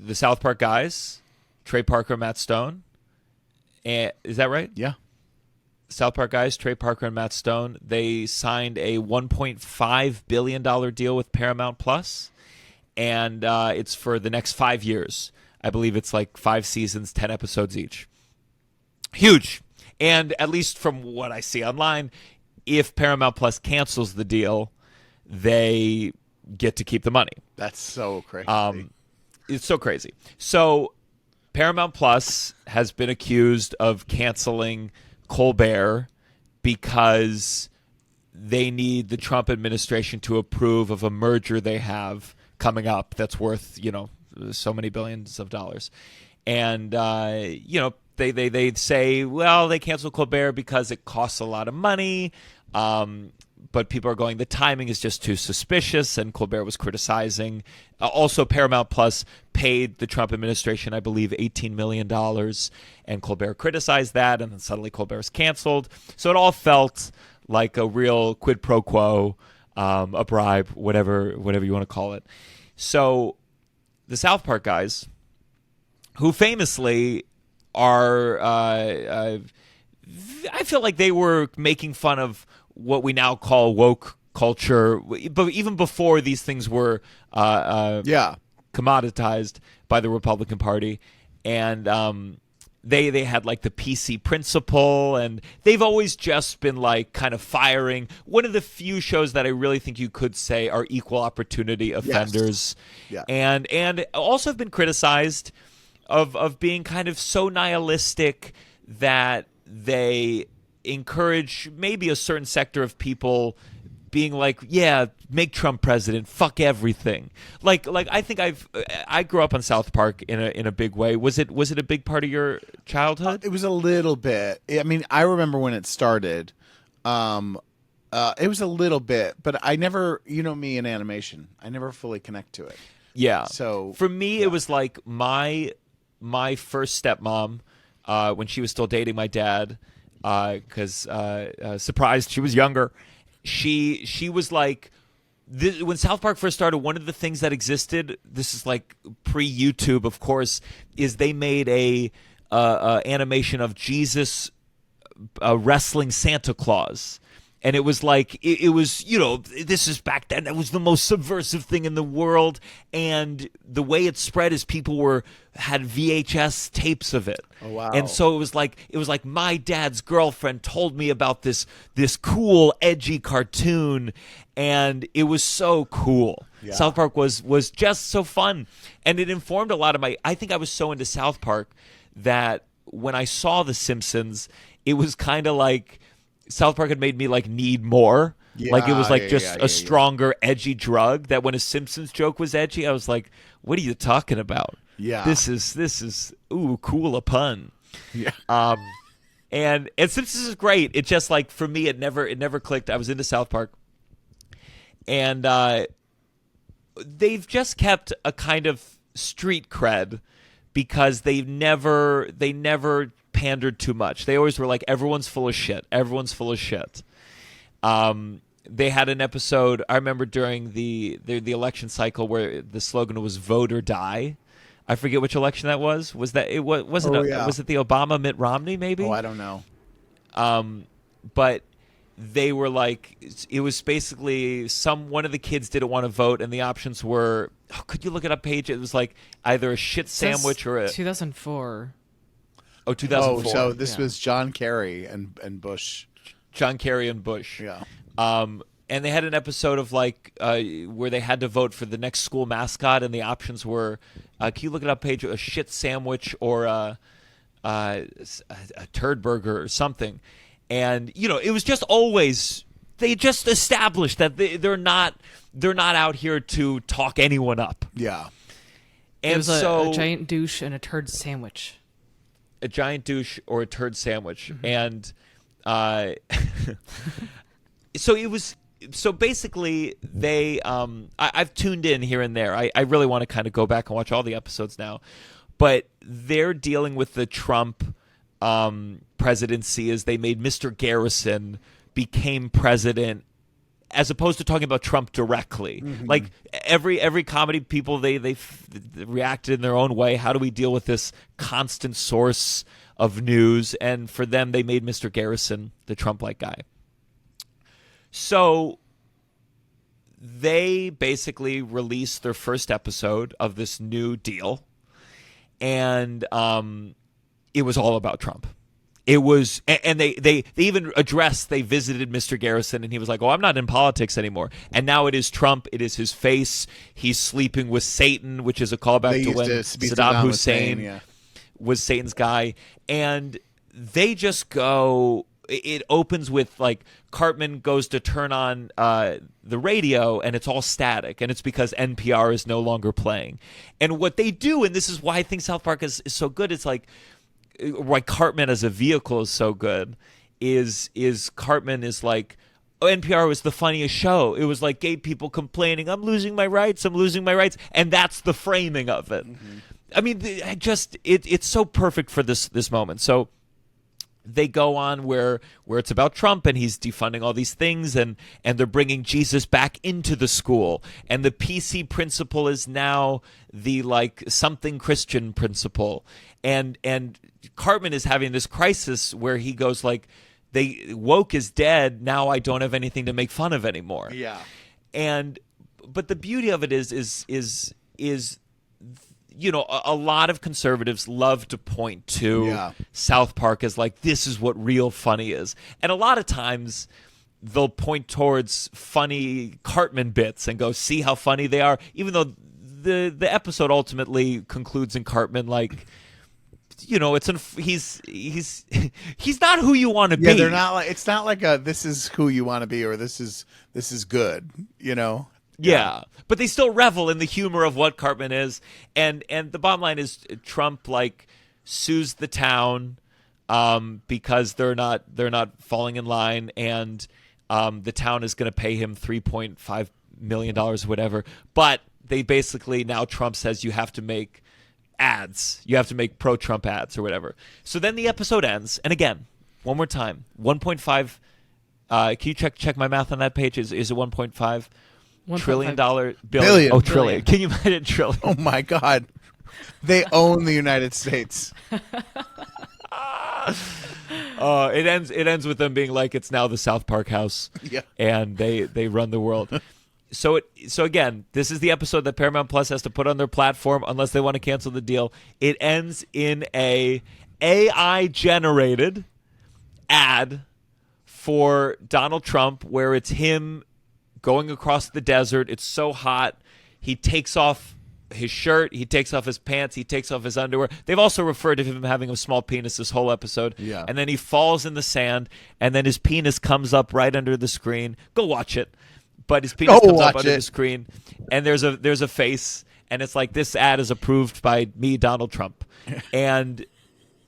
the South Park guys, Trey Parker, Matt Stone. And, is that right? Yeah. South Park guys, Trey Parker and Matt Stone, they signed a $1.5 billion deal with Paramount Plus, and it's for the next 5 years. I believe it's like 5 seasons, 10 episodes each. Huge. And at least from what I see online, if Paramount Plus cancels the deal, they get to keep the money. That's so crazy. It's so crazy. So Paramount Plus has been accused of canceling Colbert because they need the Trump administration to approve of a merger they have coming up that's worth, so many billions of dollars. And, they say, well, they canceled Colbert because it costs a lot of money. But people are going, the timing is just too suspicious, and Colbert was criticizing. Also, Paramount Plus paid the Trump administration, I believe, $18 million, and Colbert criticized that, and then suddenly Colbert's canceled. So it all felt like a real quid pro quo, a bribe, whatever you want to call it. So the South Park guys, who famously are, I feel like they were making fun of what we now call woke culture, but even before these things were commoditized by the Republican Party, and they had like the PC principle, and they've always just been like kind of firing. One of the few shows that I really think you could say are equal opportunity offenders, yes. and also have been criticized of being kind of so nihilistic that they encourage maybe a certain sector of people being like, yeah, make Trump president, fuck everything. Like I think I grew up on South Park in a big way. Was it a big part of your childhood? It was a little bit. I mean, I remember when it started. It was a little bit, but I never, me in animation, I never fully connect to it. Yeah. So for me, it was like my first stepmom, when she was still dating my dad, because surprised she was younger. She was like, when South Park first started, one of the things that existed, this is like pre-YouTube, of course, is they made a animation of Jesus wrestling Santa Claus. And it was like, it was, this is back then. That was the most subversive thing in the world. And the way it spread is people had VHS tapes of it. Oh, wow. And so it was like my dad's girlfriend told me about this cool, edgy cartoon. And it was so cool. Yeah. South Park was just so fun. And it informed a lot of I think I was so into South Park that when I saw The Simpsons, it was kind of like South Park had made me like need more. Yeah, like it was like a stronger, edgy drug that when a Simpsons joke was edgy, I was like, what are you talking about? Yeah. This is cool a pun. Yeah. And Simpsons is great. It just like for me it never clicked. I was into South Park. And they've just kept a kind of street cred because they never pandered too much. They always were like, everyone's full of shit. Everyone's full of shit. They had an episode, I remember during the election cycle where the slogan was vote or die. I forget which election that was. Was it the Obama Mitt Romney maybe? Oh, I don't know. But they were like, it was basically one of the kids didn't want to vote, and the options were, could you look it up, Paige? It was like either a shit sandwich or a 2004. Oh, 2004. Oh, so this was John Kerry and Bush. John Kerry and Bush. Yeah. And they had an episode of like where they had to vote for the next school mascot, and the options were, can you look it up, Paige? A shit sandwich or a turd burger or something. And it was just always, they just established that they're not out here to talk anyone up. Yeah. And it was a giant douche and a turd sandwich. A giant douche or a turd sandwich. Mm-hmm. And so it was. So basically, they. I've tuned in here and there. I really want to kind of go back and watch all the episodes now, but they're dealing with the Trump presidency as they made Mr. Garrison became president as opposed to talking about Trump directly. Like every comedy people, they reacted in their own way. How do we deal with this constant source of news? And for them, they made Mr. Garrison the Trump-like guy. So they basically released their first episode of this new deal, and it was all about Trump. It was, and they even addressed, they visited Mr. Garrison, and he was like, "Oh, I'm not in politics anymore." And now it is Trump. It is his face. He's sleeping with Satan, which is a callback to when Saddam Hussein was Satan's guy. And they just go. It opens with like Cartman goes to turn on the radio, and it's all static, and it's because NPR is no longer playing. And what they do, and this is why I think South Park is so good, it's like why Cartman as a vehicle is so good, is Cartman is like, oh, NPR was the funniest show. It was like gay people complaining, I'm losing my rights, and that's the framing of it. I mean, it's so perfect for this moment. So they go on where it's about Trump, and he's defunding all these things, and they're bringing Jesus back into the school, and the PC principal is now the like something Christian principal, and Cartman is having this crisis where he goes like, they woke is dead, now I don't have anything to make fun of anymore. But the beauty of it is you know, a lot of conservatives love to point to South Park as like, this is what real funny is. And a lot of times they'll point towards funny Cartman bits and go, see how funny they are, even though the episode ultimately concludes in Cartman like, you know, he's not who you want to be. Yeah, they're not like, it's not like a this is who you want to be or this is good, you know. Yeah, but they still revel in the humor of what Cartman is, and the bottom line is Trump like sues the town because they're not falling in line, and the town is going to pay him $3.5 million or whatever. But they basically now Trump says you have to make ads, you have to make pro-Trump ads or whatever. So then the episode ends, and again, one more time, 1.5. Can you check my math on that page? Is it 1.5? $1 trillion billion. Oh, trillion. Can you imagine trillion? Oh my God. They own the United States. It ends with them being like, it's now the South Park house. Yeah. And they run the world. So again, this is the episode that Paramount Plus has to put on their platform unless they want to cancel the deal. It ends in a AI generated ad for Donald Trump where it's him going across the desert. It's so hot. He takes off his shirt. He takes off his pants. He takes off his underwear. They've also referred to him having a small penis this whole episode. Yeah. And then he falls in the sand, and then his penis comes up right under the screen. Go watch it. But his penis comes up under the screen, and there's a face, and it's like, this ad is approved by me, Donald Trump. And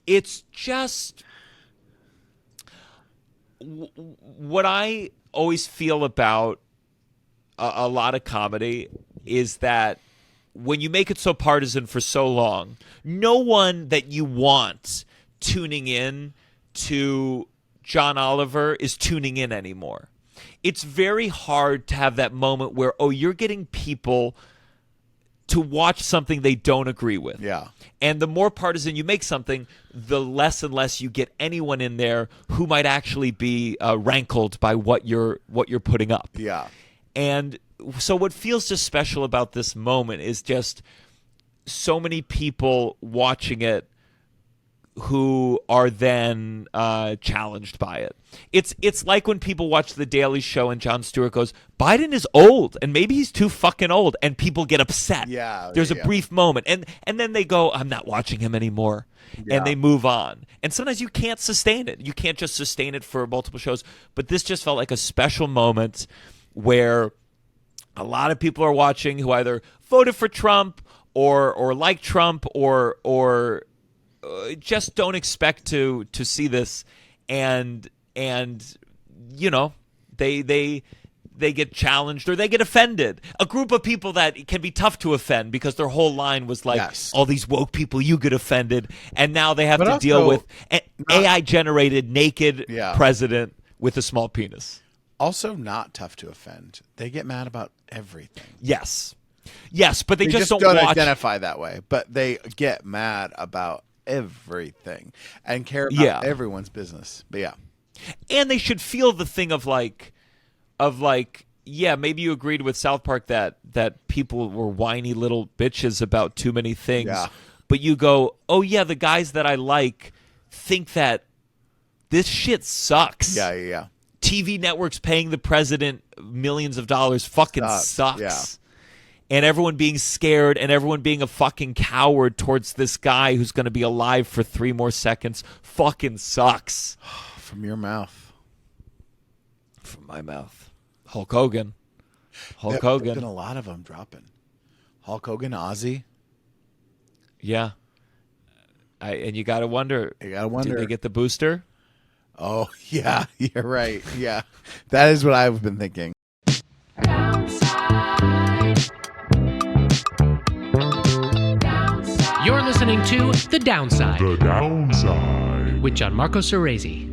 it's just what I always feel about a lot of comedy is that when you make it so partisan for so long, no one that you want tuning in to John Oliver is tuning in anymore. It's very hard to have that moment where, oh, you're getting people to watch something they don't agree with. Yeah. And the more partisan you make something, the less and less you get anyone in there who might actually be rankled by what you're putting up. Yeah. And so what feels just special about this moment is just so many people watching it who are then challenged by it. It's like when people watch The Daily Show and Jon Stewart goes, Biden is old and maybe he's too fucking old, and people get upset. Yeah. There's a brief moment and then they go, I'm not watching him anymore. Yeah. And they move on. And sometimes you can't sustain it. You can't just sustain it for multiple shows. But this just felt like a special moment where a lot of people are watching who either voted for Trump or like Trump or just don't expect to see this, and you know they get challenged or they get offended. A group of people that can be tough to offend because their whole line was like, all these woke people, you get offended, and now they have to deal with an AI generated naked president with a small penis. Also not tough to offend. They get mad about everything. Yes, but they just don't watch. identify that way. But they get mad about everything and care about everyone's business. But yeah. And they should feel the thing of like, yeah, maybe you agreed with South Park that people were whiny little bitches about too many things. Yeah. But you go, oh yeah, the guys that I like think that this shit sucks. Yeah. TV networks paying the president millions of dollars fucking sucks. Yeah. And everyone being scared and everyone being a fucking coward towards this guy who's going to be alive for 3 more seconds fucking sucks. From your mouth. From my mouth. Hulk Hogan. There's been a lot of them dropping. Hulk Hogan, Ozzy. Yeah. And you got to wonder. Did they get the booster? Oh, yeah. You're right. Yeah. That is what I've been thinking. You're listening to The Downside. The Downside. With Gianmarco Soresi.